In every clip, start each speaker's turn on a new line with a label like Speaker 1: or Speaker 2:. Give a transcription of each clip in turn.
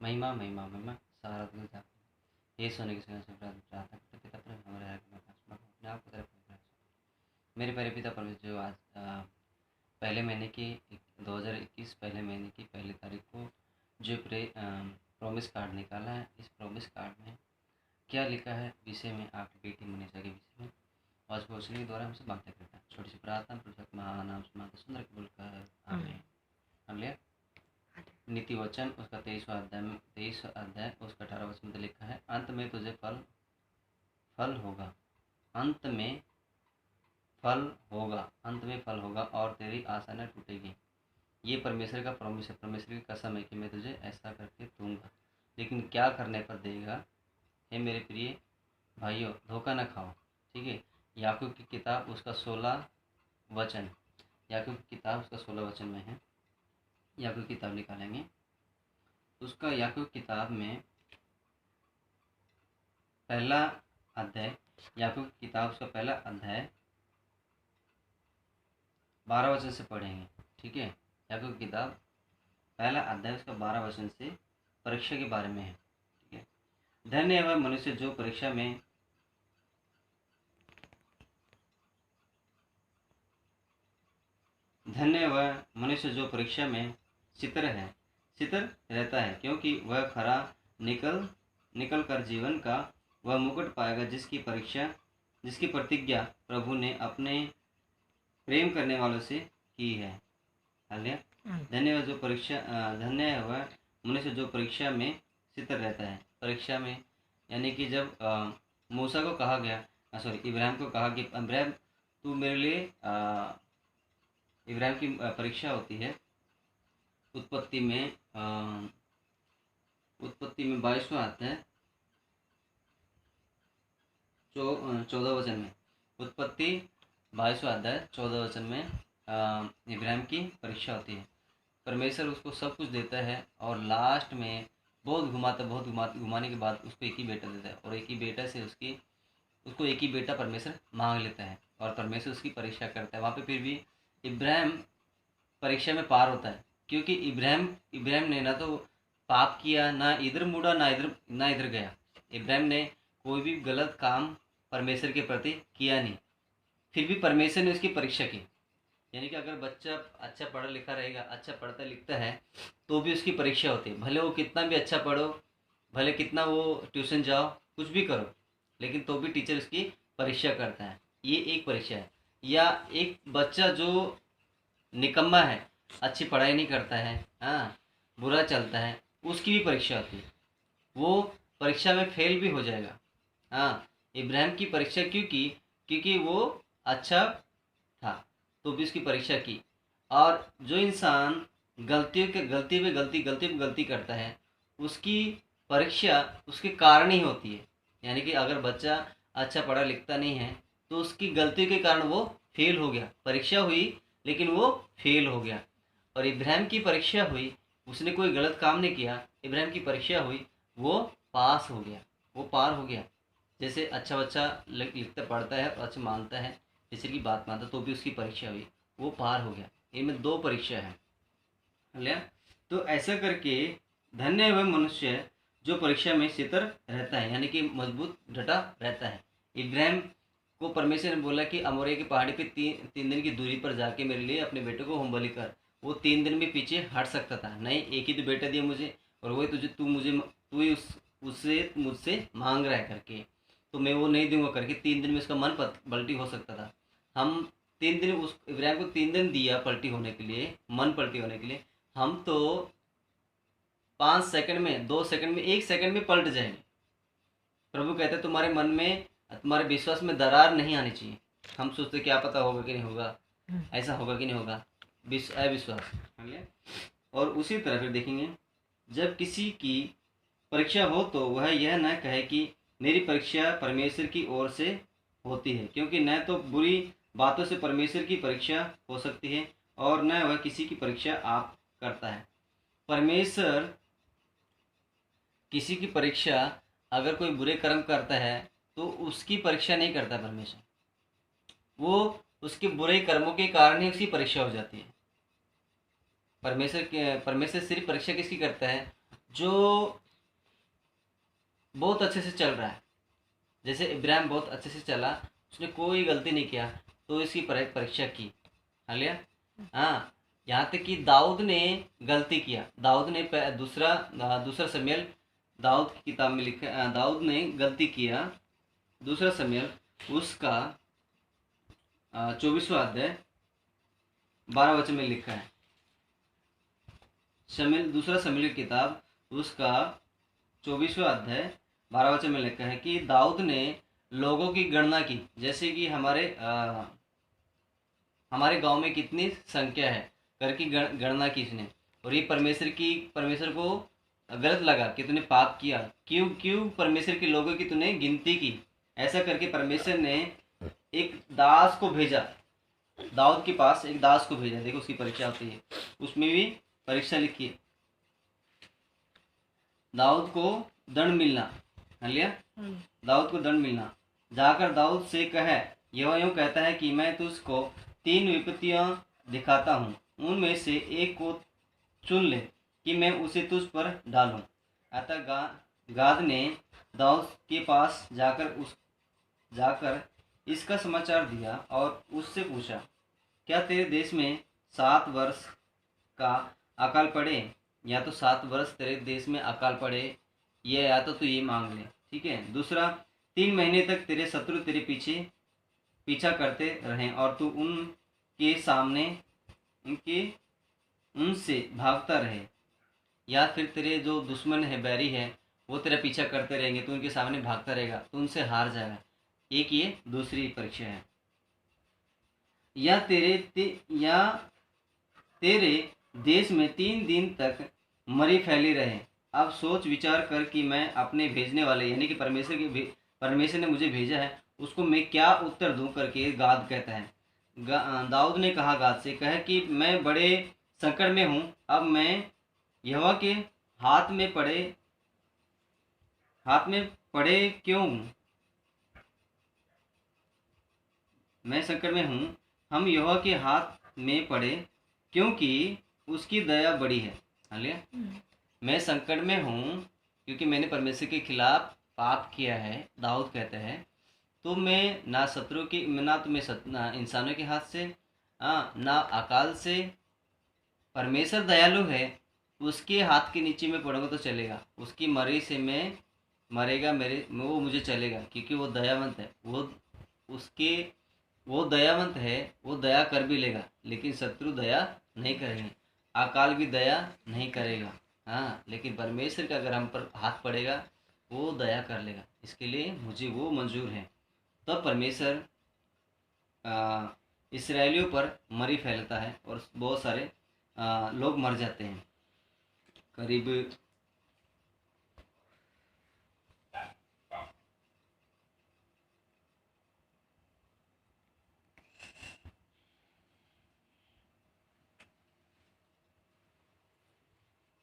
Speaker 1: महिमा महिमा महिमा सारा दिन जाप ये सोने की सुना से प्रार्थना करते पिता पर हमारे अपने आप की तरफ मेरे प्यारे पिता परमेश्वर, जो आज पहले महीने की 2021 पहले महीने की पहली तारीख को जो प्रॉमिस कार्ड निकाला है, इस प्रॉमिस कार्ड में क्या लिखा है विषय में आपकी बेटी मनीषा के विषय में आज घोषणा के द्वारा हमसे बातें करता है। छोटी सी प्रार्थना पुस्तक महानाम समात सुंदर के बोलकर आमीन। हम लिया नीति वचन उसका 23 अध्याय उसका 18 वचन में लिखा है, अंत में तुझे फल होगा, अंत में फल होगा और तेरी आशा न टूटेगी। ये परमेश्वर का प्रॉमिस है, परमेश्वर की कसम है कि मैं तुझे ऐसा करके दूंगा, लेकिन क्या करने पर देगा। हे मेरे प्रिय भाइयों, धोखा न खाओ, ठीक है। याकूब की किताब उसका 16 वचन, याकूब की किताब उसका 16 वचन में है। याकूब की किताब निकालेंगे, उसका याकूब किताब में पहला अध्याय, याकूब की किताब उसका पहला अध्याय 12 वचन से पढ़ेंगे, ठीक है। याकूब की किताब पहला अध्याय उसका 12 वचन से परीक्षा के बारे में है, ठीक है। धन्य है वह मनुष्य जो परीक्षा में सितर रहता है, क्योंकि वह खरा निकल कर जीवन का वह मुकुट पाएगा जिसकी प्रतिज्ञा प्रभु ने अपने प्रेम करने वालों से की है। हालेलुया। धन्य है वह मनुष्य जो परीक्षा में सितर रहता है। परीक्षा में यानी कि जब मूसा को कहा गया, इब्राहिम को कहा कि इब्राहिम तू मेरे लिए, इब्राहिम की परीक्षा होती है उत्पत्ति में 22वां अध्याय 14 वचन में, उत्पत्ति 22वां अध्याय 14 वचन में इब्राहिम की परीक्षा होती है। परमेश्वर उसको सब कुछ देता है और लास्ट में बहुत घुमाने के बाद उसको एक ही बेटा देता है, और एक ही बेटा से उसको एक ही बेटा परमेश्वर मांग लेता है और परमेश्वर उसकी परीक्षा करता है। वहाँ पे फिर भी इब्राहिम परीक्षा में पार होता है, क्योंकि इब्राहिम ने ना तो पाप किया, ना इधर मुड़ा, ना इधर गया। इब्राहिम ने कोई भी गलत काम परमेश्वर के प्रति किया नहीं, फिर भी परमेश्वर ने उसकी परीक्षा की। यानी कि अगर बच्चा अच्छा पढ़ा लिखा रहेगा, अच्छा पढ़ता लिखता है, तो भी उसकी परीक्षा होती है। भले वो कितना भी अच्छा पढ़ो, भले कितना वो ट्यूशन जाओ, कुछ भी करो, लेकिन तो भी टीचर उसकी परीक्षा करता है। ये एक परीक्षा है। या एक बच्चा जो निकम्मा है, अच्छी पढ़ाई नहीं करता है, हाँ, बुरा चलता है, उसकी भी परीक्षा होती है। वो परीक्षा में फेल भी हो जाएगा। हाँ, इब्राहिम की परीक्षा क्यों की? क्योंकि वो अच्छा था, तो भी उसकी परीक्षा की। और जो इंसान गलती पे गलती करता है, उसकी परीक्षा उसके कारण ही होती है। यानी कि अगर बच्चा अच्छा पढ़ा लिखता नहीं है, तो उसकी गलती के कारण वो फेल हो गया। परीक्षा हुई लेकिन वो फेल हो गया। और इब्राहिम की परीक्षा हुई, उसने कोई गलत काम नहीं किया, इब्राहिम की परीक्षा हुई, वो पास हो गया, वो पार हो गया। जैसे अच्छा बच्चा लिखता पढ़ता है और अच्छा मानता है, टीचर की बात मानता, तो भी उसकी परीक्षा हुई, वो पार हो गया। इनमें 2 परीक्षा है। लिया। तो ऐसा करके धन्य है वह मनुष्य जो परीक्षा में सितर रहता है, यानी कि मजबूत डटा रहता है। इब्राहिम को परमेश्वर ने बोला कि अमोरिया की पहाड़ी पे 3 दिन की दूरी पर जाके मेरे लिए अपने बेटे को होम बलि कर। वो 3 दिन में पीछे हट सकता था, नहीं, एक ही तो बेटा दिया मुझे, और वही तू ही उससे मुझसे मांग रहा है करके, तो मैं वो नहीं दूंगा करके 3 दिन में उसका मन पलटी हो सकता था। हम 3 दिन, उस इब्राहिम को 3 दिन दिया पलटी होने के लिए, मन पलटी होने के लिए। हम तो 5 सेकंड में, 2 सेकंड में, 1 सेकंड में पलट जाएंगे। प्रभु कहते हैं तुम्हारे मन में, तुम्हारे विश्वास में दरार नहीं आनी चाहिए। हम सोचते क्या पता होगा कि नहीं होगा, ऐसा होगा कि नहीं होगा, अविश्वास। और उसी तरह फिर देखेंगे, जब किसी की परीक्षा हो तो वह यह न कहे कि मेरी परीक्षा परमेश्वर की ओर से होती है, क्योंकि न तो बुरी बातों से परमेश्वर की परीक्षा हो सकती है और न वह किसी की परीक्षा आप करता है। परमेश्वर किसी की परीक्षा, अगर कोई बुरे कर्म करता है तो उसकी परीक्षा नहीं करता परमेश्वर, वो उसके बुरे कर्मों के कारण ही उसकी परीक्षा हो जाती है। परमेश्वर सिर्फ परीक्षा किसकी करता है? जो बहुत अच्छे से चल रहा है, जैसे इब्राहिम बहुत अच्छे से चला, उसने कोई गलती नहीं किया, तो इसकी परीक्षा की। हाँ लिया। हाँ, यहाँ तक कि दाऊद ने गलती किया। दाऊद ने दूसरा शमूएल, दाऊद की किताब में लिखा दाऊद ने गलती किया। दूसरा शमूएल उसका 24वां अध्याय 12 वचन में लिखा है। दूसरा शमूएल की किताब उसका 24वां अध्याय 12 वचन में लिखा है कि दाऊद ने लोगों की गणना की, जैसे कि हमारे गांव में कितनी संख्या है करके गणना की इसने। और ये परमेश्वर को गलत लगा कि तूने पाप किया, क्यों क्यों परमेश्वर के लोगों की तूने गिनती की। ऐसा करके परमेश्वर ने एक दास को भेजा, दाऊद के पास एक दास को भेजा। देखो उसकी परीक्षा होती है, उसमें भी परीक्षा लिखी है। दाऊद को दंड मिलना, लिया। दाऊद को दंड मिलना। जाकर दाऊद से कहे, यह यूं कहता है कि मैं तुझको 3 विपत्तियां दिखाता हूँ, उनमें से एक को चुन ले कि मैं उसे तुझ पर डालूं। अतः गाद ने दाऊद के पास जाकर इसका समाचार दिया और उससे पूछा, क्या तेरे देश में 7 वर्ष का अकाल पड़े, या तो 7 वर्ष तेरे देश में अकाल पड़े, या तो तू ये मांग ले। ठीक है। दूसरा, 3 महीने तक तेरे शत्रु तेरे पीछा करते रहें और तू उनसे भागता रहे, या फिर तेरे जो दुश्मन है, बैरी है, वो तेरा पीछा करते रहेंगे, तो उनके सामने भागता रहेगा, तो उनसे हार जाएगा। एक ये दूसरी परीक्षा है। या तेरे देश में 3 दिन तक मरी फैली रहे। अब सोच विचार कर कि मैं अपने भेजने वाले, यानी कि परमेश्वर ने मुझे भेजा है, उसको मैं क्या उत्तर दूं करके गाद कहता है। दाऊद ने कहा गाद से, कहे कि मैं बड़े संकट में हूँ, अब मैं यहोवा के हाथ में पड़े क्यों हूँ? मैं संकट में हूँ, हम यहोवा के हाथ में पड़े क्योंकि उसकी दया बड़ी है। हालेलुया। मैं संकट में हूँ क्योंकि मैंने परमेश्वर के खिलाफ पाप किया है, दाऊद कहते हैं। तो मैं ना शत्रु की, ना तो मैं ना इंसानों के हाथ से, ना अकाल से। परमेश्वर दयालु है, उसके हाथ के नीचे में पड़ूंगा तो चलेगा, उसकी मरी से मैं मरेगा, वो मुझे चलेगा, क्योंकि वो दयावंत है। वो दयावंत है, वो दया कर भी लेगा, लेकिन शत्रु दया नहीं करेंगे, अकाल भी दया नहीं करेगा। हाँ, लेकिन परमेश्वर का अगर हम पर हाथ पड़ेगा, वो दया कर लेगा। इसके लिए मुझे वो मंजूर है। तब तो परमेश्वर इसराइलियों पर मरी फैलता है और बहुत सारे लोग मर जाते हैं। करीब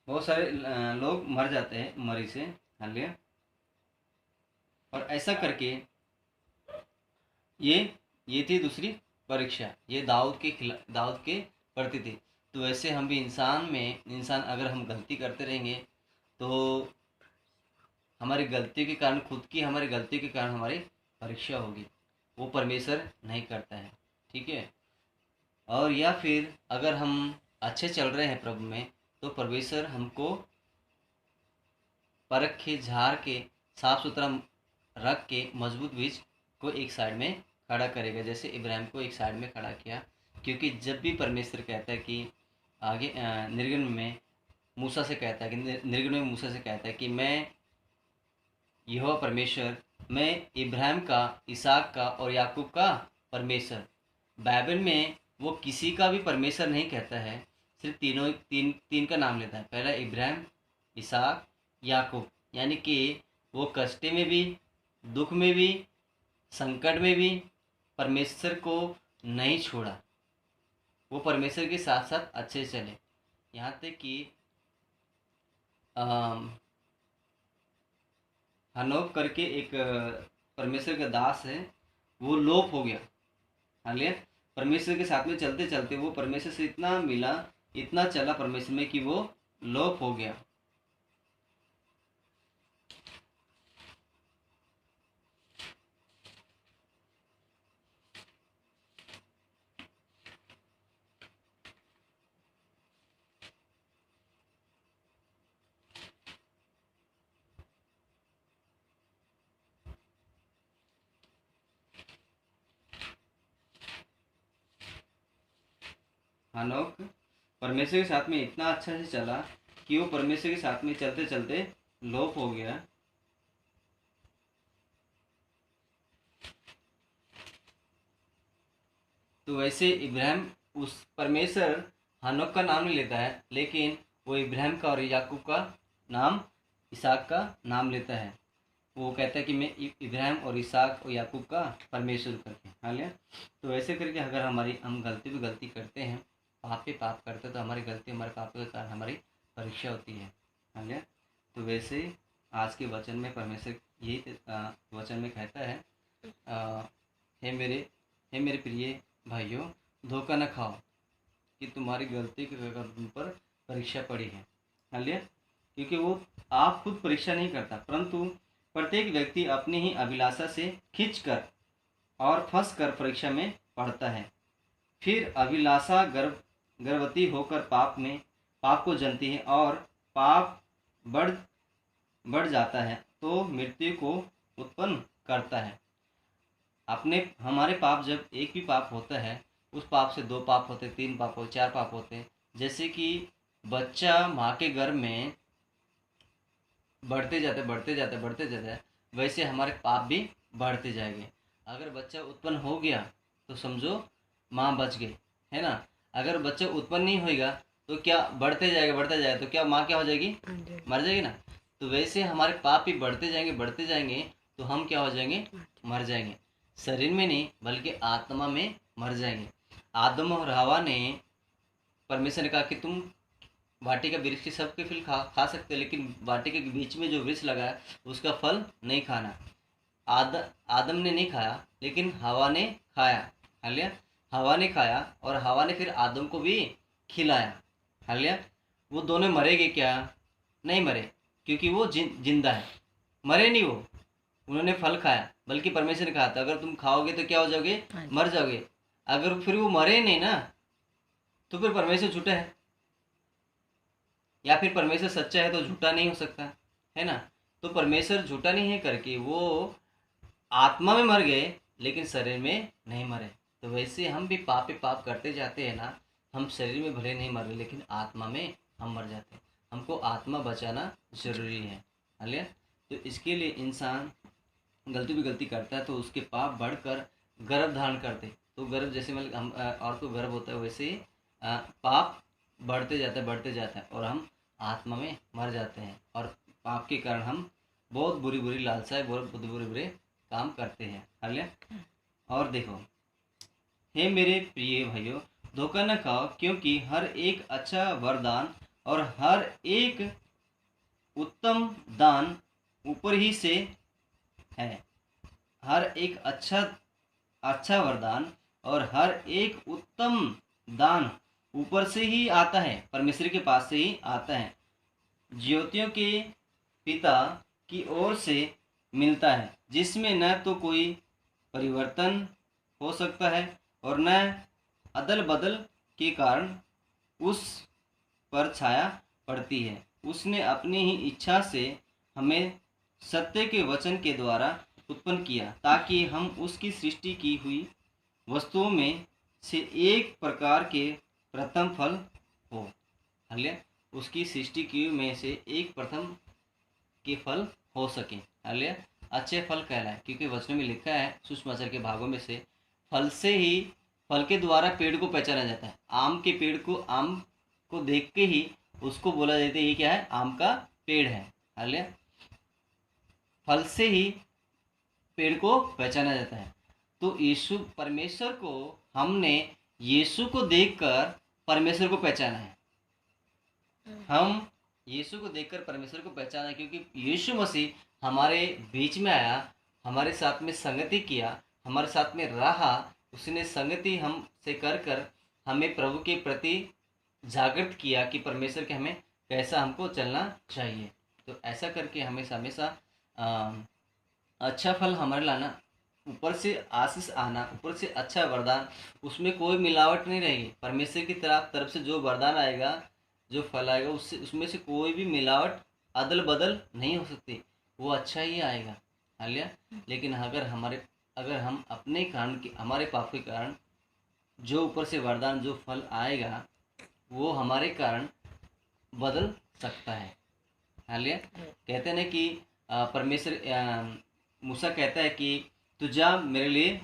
Speaker 1: बहुत सारे लोग मर जाते हैं मरी से। हालेलुया। और ऐसा करके ये थी दूसरी परीक्षा, ये दाऊद के प्रति थी। तो वैसे हम भी इंसान अगर हम गलती करते रहेंगे, तो हमारी गलती के कारण हमारी परीक्षा होगी, वो परमेश्वर नहीं करता है। ठीक है। और या फिर अगर हम अच्छे चल रहे हैं प्रभु में, तो परमेश्वर हमको परख के, झाड़ के, साफ सुथरा रख के मजबूत बीज को एक साइड में खड़ा करेगा, जैसे इब्राहिम को एक साइड में खड़ा किया। क्योंकि जब भी परमेश्वर कहता है कि आगे निर्गुण में मूसा से कहता है, कि निर्गुण में मूसा से कहता है कि मैं यहोवा परमेश्वर, मैं इब्राहिम का, इसहाक का और याकूब का परमेश्वर। बाइबल में वो किसी का भी परमेश्वर नहीं कहता है, सिर्फ तीन का नाम लेता है। पहला इब्राहिम, इसहाक, याकूब। यानी कि वो कष्ट में भी, दुख में भी, संकट में भी परमेश्वर को नहीं छोड़ा, वो परमेश्वर के साथ साथ अच्छे से चले। यहाँ तक कि हनोक करके एक परमेश्वर का दास है, वो लोप हो गया। हालेलुया। परमेश्वर के साथ में चलते चलते वो परमेश्वर से इतना मिला, इतना चला परमेश्वर में, कि वो लोप हो गया। हनोक परमेश्वर के साथ में इतना अच्छा से चला कि वो परमेश्वर के साथ में चलते चलते लोप हो गया। तो वैसे इब्राहिम उस परमेश्वर हनोक का नाम नहीं लेता है, लेकिन वो इब्राहिम का और याकूब का नाम, इसहाक का नाम लेता है। वो कहता है कि मैं इब्राहिम और इसहाक और याकूब का परमेश्वर करके। हालिया तो ऐसे करके अगर हम गलती पे गलती करते हैं, पाप पे पाप करते हैं, तो हमारी गलती हमारे पाप के कारण हमारी परीक्षा होती है। हालिया तो वैसे आज के वचन में परमेश्वर यही वचन में कहता है, हे मेरे प्रिय भाइयों, धोखा न खाओ कि तुम्हारी गलती के कारण तुम पर परीक्षा पड़ी है। हालिया क्योंकि वो आप खुद परीक्षा नहीं करता, परंतु प्रत्येक व्यक्ति अपनी ही अभिलाषा से खींचकर और फंस कर परीक्षा में पड़ता है। फिर अभिलाषा गर्भवती होकर पाप को जनती है, और पाप बढ़ बढ़ जाता है तो मृत्यु को उत्पन्न करता है। हमारे पाप, जब एक भी पाप होता है, उस पाप से 2 पाप होते, 3 पाप होते, 4 पाप होते। जैसे कि बच्चा माँ के गर्भ में बढ़ते जाते, वैसे हमारे पाप भी बढ़ते जाएंगे। अगर बच्चा उत्पन्न हो गया तो समझो माँ बच गई, है ना। अगर बच्चा उत्पन्न नहीं होएगा तो क्या बढ़ते जाएगा, तो क्या माँ क्या हो जाएगी, मर जाएगी ना। तो वैसे हमारे पाप भी बढ़ते जाएंगे तो हम क्या हो जाएंगे, मर जाएंगे। शरीर में नहीं बल्कि आत्मा में मर जाएंगे। आदम और हवा ने, परमेश्वर ने कहा कि तुम वाटिका वृक्ष के सबके फल खा सकते हो, लेकिन वाटिका के बीच में जो वृक्ष लगा है उसका फल नहीं खाना। आदम ने नहीं खाया, लेकिन हवा ने खाया। हालिया हवा ने खाया, और हवा ने फिर आदम को भी खिलाया। हालिया वो दोनों मरेंगे क्या, नहीं मरे, क्योंकि वो जिंदा है, मरे नहीं वो। उन्होंने फल खाया, बल्कि परमेश्वर ने कहा था अगर तुम खाओगे तो क्या हो जाओगे, मर जाओगे। अगर फिर वो मरे नहीं ना, तो फिर परमेश्वर झूठा है, या फिर परमेश्वर सच्चा है तो झूठा नहीं हो सकता, है ना। तो परमेश्वर झूठा नहीं है करके वो आत्मा में मर गए, लेकिन शरीर में नहीं मरे। तो वैसे हम भी पाप पे पाप करते जाते हैं ना, हम शरीर में भले नहीं मर रहे, लेकिन आत्मा में हम मर जाते हैं। हमको आत्मा बचाना जरूरी है। हालिया तो इसके लिए इंसान गलती करता है तो उसके पाप बढ़कर गर्भ धारण करते। तो गर्भ जैसे मतलब हम और को गर्भ होता है, वैसे ही पाप बढ़ते जाता है और हम आत्मा में मर जाते हैं, और पाप के कारण हम बहुत बुरी लालसाएं, बहुत बुरे काम करते हैं। हालिया और देखो, हे मेरे प्रिय भाइयों, धोखा न खाओ, क्योंकि हर एक अच्छा वरदान और हर एक उत्तम दान ऊपर ही से है। हर एक अच्छा वरदान और हर एक उत्तम दान ऊपर से ही आता है, परमेश्वर के पास से ही आता है, ज्योतियों के पिता की ओर से मिलता है, जिसमें न तो कोई परिवर्तन हो सकता है और न अदल बदल के कारण उस पर छाया पड़ती है। उसने अपनी ही इच्छा से हमें सत्य के वचन के द्वारा उत्पन्न किया, ताकि हम उसकी सृष्टि की हुई वस्तुओं में से एक प्रकार के प्रथम फल हो। हालिया उसकी सृष्टि की में से एक प्रथम के फल हो सके। हालिया अच्छे फल कहलाए, क्योंकि वचनों में लिखा है सूक्ष्म अक्षर के भागों में से फल के द्वारा पेड़ को पहचाना जाता है। आम के पेड़ को, आम को देख के ही उसको बोला जाता है ये क्या है, आम का पेड़ है। हालिया फल से ही पेड़ को पहचाना जाता है। तो यीशु परमेश्वर को, हमने यीशु को देखकर परमेश्वर को पहचाना है। हम यीशु को देखकर परमेश्वर को पहचाना, क्योंकि यीशु मसीह हमारे बीच में आया, हमारे साथ में संगति किया, हमारे साथ में रहा। उसने संगति हमसे कर हमें प्रभु के प्रति जागृत किया कि परमेश्वर के हमें कैसा हमको चलना चाहिए। तो ऐसा करके हमेशा अच्छा फल हमारे लाना, ऊपर से आशीष आना, ऊपर से अच्छा वरदान, उसमें कोई मिलावट नहीं रहेगी। परमेश्वर की तरफ से जो वरदान आएगा, जो फल आएगा, उसमें से कोई भी मिलावट, अदल बदल नहीं हो सकती, वो अच्छा ही आएगा। हालिया लेकिन अगर हम अपने कारण के, हमारे पाप के कारण जो ऊपर से वरदान जो फल आएगा वो हमारे कारण बदल सकता है। हालेलुया। कहते हैं ना कि परमेश्वर मूसा कहता है कि तू जा मेरे लिए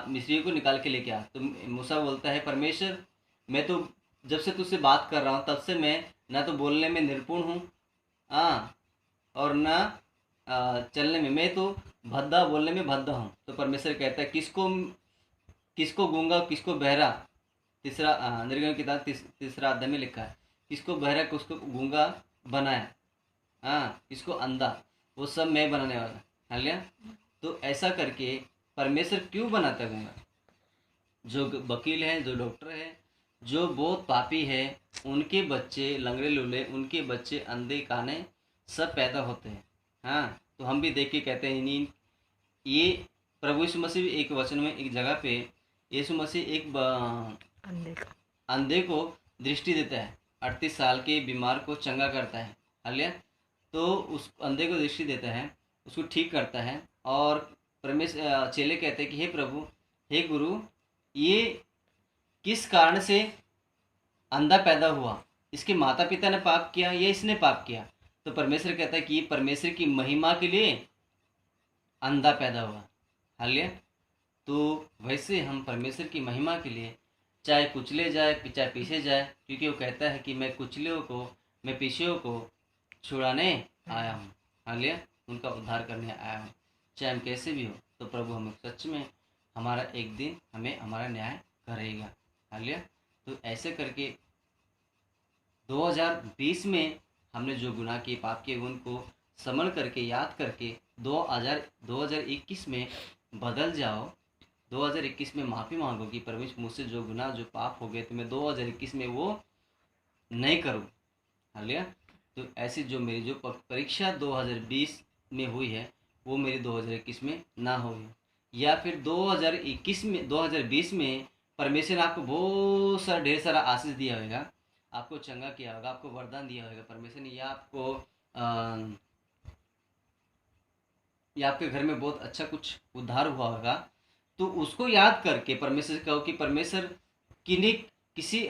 Speaker 1: मिस्रियों को निकाल के लेके आ। तो मूसा बोलता है परमेश्वर मैं तो जब से तुझसे बात कर रहा हूँ तब से मैं ना तो बोलने में निपुण हूँ हाँ और ना चलने में मैं तो भद्दा बोलने में भद्दा हूँ। तो परमेश्वर कहता है किसको किसको गूंगा किसको बहरा। तीसरा निर्गम किताब तीसरा अध्याय में लिखा है किसको बहरा किसको गूंगा बनाया किसको अंधा वो सब मैं बनाने वाला। हालेलुया। तो ऐसा करके परमेश्वर क्यों बनाता है गूंगा। जो वकील हैं जो डॉक्टर हैं जो बहुत पापी है उनके बच्चे लंगड़े लूले उनके बच्चे अंधे काने सब पैदा होते हैं। हाँ तो हम भी देख के कहते हैं इन्हीं ये प्रभु यीशु मसीह एक वचन में एक जगह पे यीशु मसीह एक अंधे को दृष्टि देता है 38 साल के बीमार को चंगा करता है। हालेलुया। तो उस अंधे को दृष्टि देता है उसको ठीक करता है और परमेश्वर चेले कहते हैं कि हे प्रभु हे गुरु ये किस कारण से अंधा पैदा हुआ। इसके माता पिता ने पाप किया या इसने पाप किया। तो परमेश्वर कहता है कि ये परमेश्वर की महिमा के लिए अंधा पैदा हुआ। हालेलुया। तो वैसे हम परमेश्वर की महिमा के लिए चाहे कुचले जाए चाहे पीछे जाए क्योंकि वो कहता है कि मैं कुचले को मैं पीछे को छुड़ाने आया हूँ। हालेलुया। उनका उद्धार करने आया हूँ। चाहे हम कैसे भी हो तो प्रभु हमें सच में हमारा एक दिन हमें हमारा न्याय करेगा। हालेलुया। तो ऐसे करके 2020 में हमने जो गुनाह किए पाप किए उनको समझ करके याद करके 2021 में बदल जाओ। 2021 में माफ़ी मांगो कि परमेश्वर मुझसे जो गुनाह जो पाप हो गए तो मैं 2021 में वो नहीं करूँ। हालेलुया। तो ऐसी जो मेरी जो परीक्षा 2020 में हुई है वो मेरी 2021 में ना हो या फिर 2021 में 2020 में परमेश्वर ने आपको बहुत सारा ढेर सारा आशीष दिया होगा आपको चंगा किया होगा आपको वरदान दिया होगा परमेश्वर ने या आपके घर में बहुत अच्छा कुछ उद्धार हुआ होगा। तो उसको याद करके परमेश्वर से कहो कि परमेश्वर किन्हीं किसी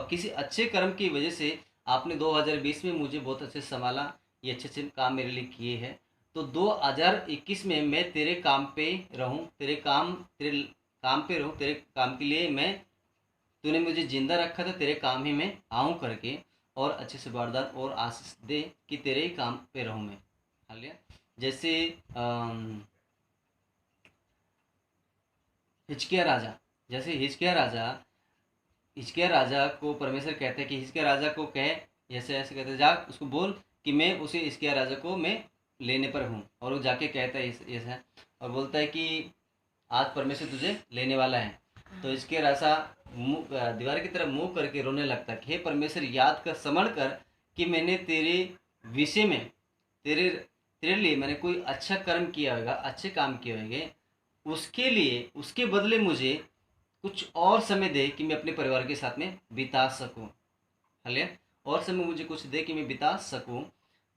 Speaker 1: किसी अच्छे कर्म की वजह से आपने 2020 में मुझे बहुत अच्छे संभाला ये अच्छे अच्छे काम मेरे लिए किए हैं। तो 2021 में मैं तेरे काम पे रहूं तेरे काम पे रहूं तेरे काम के लिए मैं तूने मुझे जिंदा रखा था तेरे काम ही मैं आऊँ करके और अच्छे से वरदान और आशीष दे कि तेरे ही काम पे रहूँ मैं। हालेलुया। जैसे हिजकिय्याह राजा जैसे हिजकिय्याह राजा को परमेश्वर कहते हैं कि हिजकिय्याह राजा को कहे ऐसे ऐसे कहते जा उसको बोल कि मैं उसे हिजकिय्याह राजा को मैं लेने पर हूँ। और वो जाके कहता है ऐसा और बोलता है कि आज परमेश्वर तुझे लेने वाला है। तो इसके राजा दीवार की तरफ मुंह करके रोने लगता है कि हे परमेश्वर याद कर समझ कर कि मैंने तेरे विषय में तेरे लिए मैंने कोई अच्छा कर्म किया होगा अच्छे काम किए होंगे उसके लिए उसके बदले मुझे कुछ और समय दे कि मैं अपने परिवार के साथ में बिता सकूं। हालेलुया। और समय मुझे कुछ दे कि मैं बिता सकूं।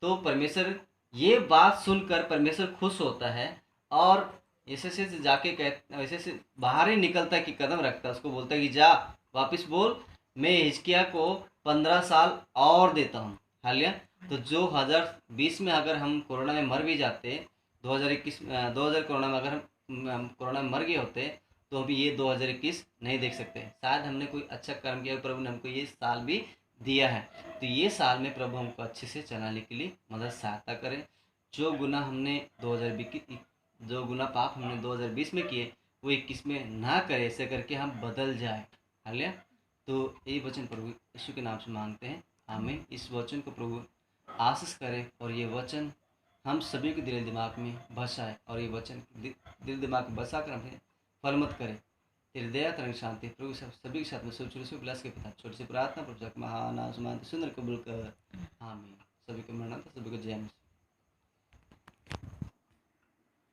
Speaker 1: तो परमेश्वर ये बात सुनकर परमेश्वर खुश होता है और ऐसे से जाके ऐसे से बाहर ही निकलता है कि कदम रखता है उसको बोलता है कि जा वापस बोल मैं हिजकिय्याह को 15 साल और देता हूँ। हालेलुया। तो जो 2020 में अगर हम कोरोना में मर भी जाते 2021 कोरोना में अगर हम कोरोना में मर गए होते तो अभी ये 2021 नहीं देख सकते। शायद हमने कोई अच्छा कर्म किया प्रभु ने हमको ये साल भी दिया है। तो ये साल में प्रभु हमको अच्छे से चलाने के लिए मदद सहायता करें। जो गुनाह हमने 2020 जो गुनाह पाप हमने 2020 में किए वो 21 में ना करे ऐसे करके हम बदल जाए। हालेलुया। तो ये वचन प्रभु यीशु के नाम से मांगते हैं आमीन। इस वचन को प्रभु आशीष करे और ये वचन हम सभी के दिल दिमाग में बसाए और ये वचन दिल दिमाग में बसा कर हमें फल मत करे। तेरी दया तरंग शांति प्रभु सभी के साथ में सब छोटे से विलास के पिता छोटे से प्रार्थना प्रभु महान आसमान सुंदर कबूल कर आमीन। सभी को मरना था सभी को जय मसीह।